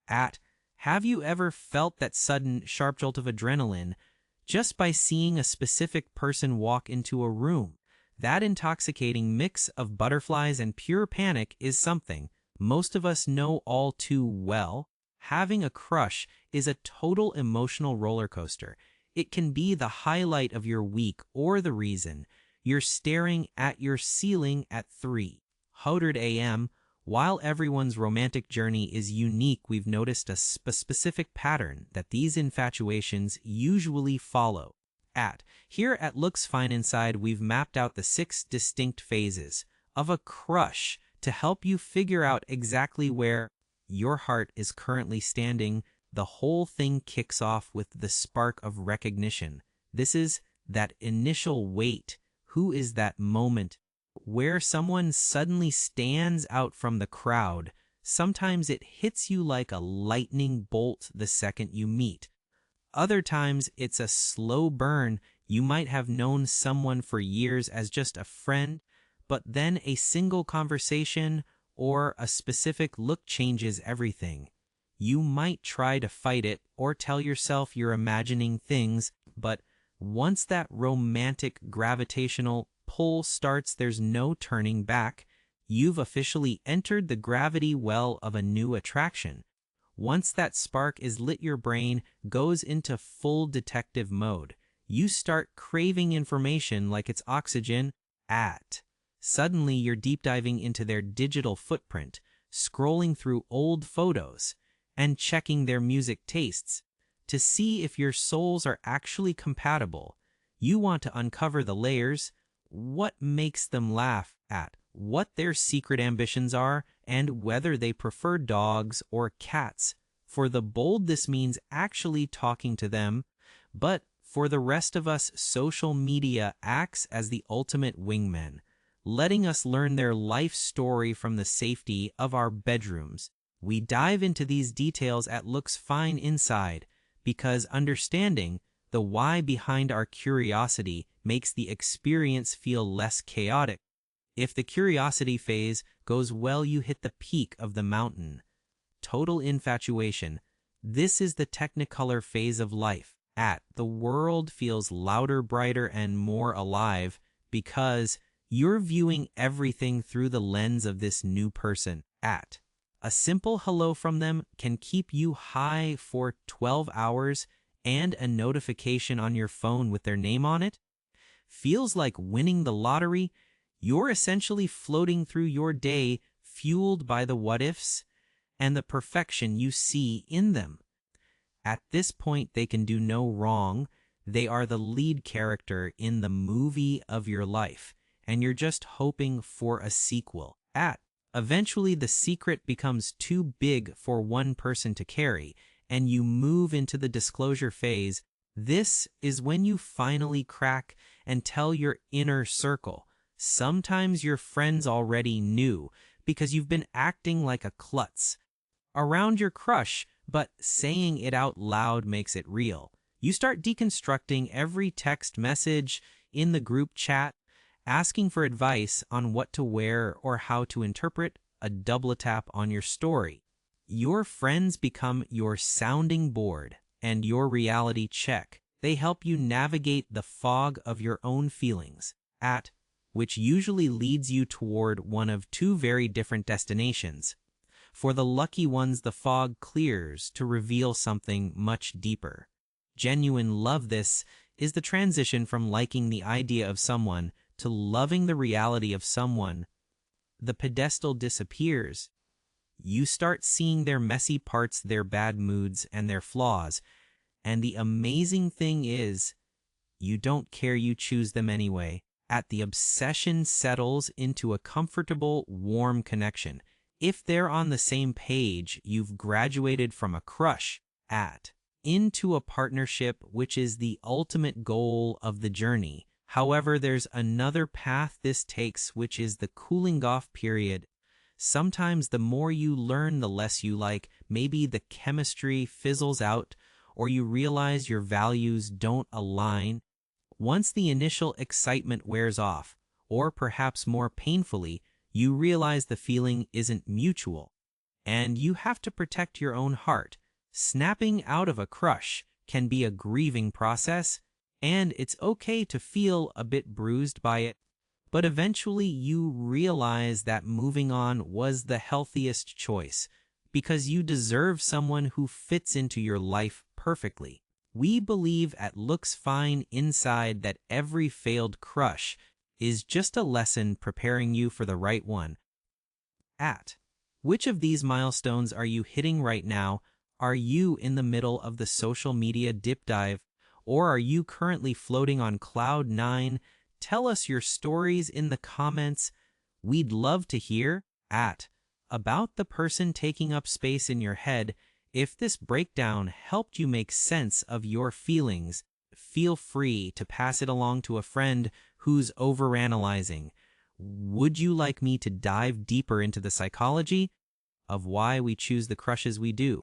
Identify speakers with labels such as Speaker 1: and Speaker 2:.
Speaker 1: Have you ever felt that sudden, sharp jolt of adrenaline just by seeing a specific person walk into a room? That intoxicating mix of butterflies and pure panic is something most of us know all too well. Having a crush is a total emotional roller coaster. It can be the highlight of your week or the reason you're staring at your ceiling at 3:00 a.m. While everyone's romantic journey is unique, we've noticed a specific pattern that these infatuations usually follow. Here at Looks Fine Inside, we've mapped out the 6 distinct phases of a crush to help you figure out exactly where your heart is currently standing. The whole thing kicks off with the spark of recognition. This is that initial wait. Who is that moment where someone suddenly stands out from the crowd? Sometimes it hits you like a lightning bolt the second you meet. Other times it's a slow burn. You might have known someone for years as just a friend, but then a single conversation or a specific look changes everything. You might try to fight it or tell yourself you're imagining things, but once that romantic gravitational pull starts, there's no turning back. You've officially entered the gravity well of a new attraction. Once that spark is lit, your brain goes into full detective mode. You start craving information like it's oxygen. Suddenly, you're deep diving into their digital footprint, scrolling through old photos, and checking their music tastes to see if your souls are actually compatible. You want to uncover the layers, what makes them laugh, what their secret ambitions are, and whether they prefer dogs or cats. For the bold, this means actually talking to them, but for the rest of us, social media acts as the ultimate wingman, letting us learn their life story from the safety of our bedrooms. We dive into these details at Looks Fine Inside because understanding the why behind our curiosity makes the experience feel less chaotic. If the curiosity phase goes well, you hit the peak of the mountain. Total infatuation. This is the technicolor phase of life. The world feels louder, brighter, and more alive because you're viewing everything through the lens of this new person. A simple hello from them can keep you high for 12 hours, and a notification on your phone with their name on it feels like winning the lottery. You're essentially floating through your day, fueled by the what-ifs and the perfection you see in them. At this point, they can do no wrong. They are the lead character in the movie of your life, and you're just hoping for a sequel. Eventually, the secret becomes too big for one person to carry, and you move into the disclosure phase. This is when you finally crack and tell your inner circle. Sometimes your friends already knew because you've been acting like a klutz around your crush, but saying it out loud makes it real. You start deconstructing every text message in the group chat, asking for advice on what to wear or how to interpret a double tap on your story. Your friends become your sounding board and your reality check. They help you navigate the fog of your own feelings, which usually leads you toward one of two very different destinations. For the lucky ones, the fog clears to reveal something much deeper. Genuine love. This is the transition from liking the idea of someone to loving the reality of someone. The pedestal disappears. You start seeing their messy parts, their bad moods, and their flaws. And the amazing thing is, you don't care, you choose them anyway. The obsession settles into a comfortable, warm connection. If they're on the same page, you've graduated from a crush into a partnership, which is the ultimate goal of the journey. However, there's another path this takes, which is the cooling off period. Sometimes the more you learn, the less you like. Maybe the chemistry fizzles out, or you realize your values don't align. Once the initial excitement wears off, or perhaps more painfully, you realize the feeling isn't mutual, and you have to protect your own heart. Snapping out of a crush can be a grieving process, and it's okay to feel a bit bruised by it. But eventually you realize that moving on was the healthiest choice because you deserve someone who fits into your life perfectly. We believe at Looks Fine Inside that every failed crush is just a lesson preparing you for the right one. Which of these milestones are you hitting right now? Are you in the middle of the social media dip dive, or are you currently floating on cloud nine? Tell us your stories in the comments. We'd love to hear about the person taking up space in your head. If this breakdown helped you make sense of your feelings, feel free to pass it along to a friend who's overanalyzing. Would you like me to dive deeper into the psychology of why we choose the crushes we do?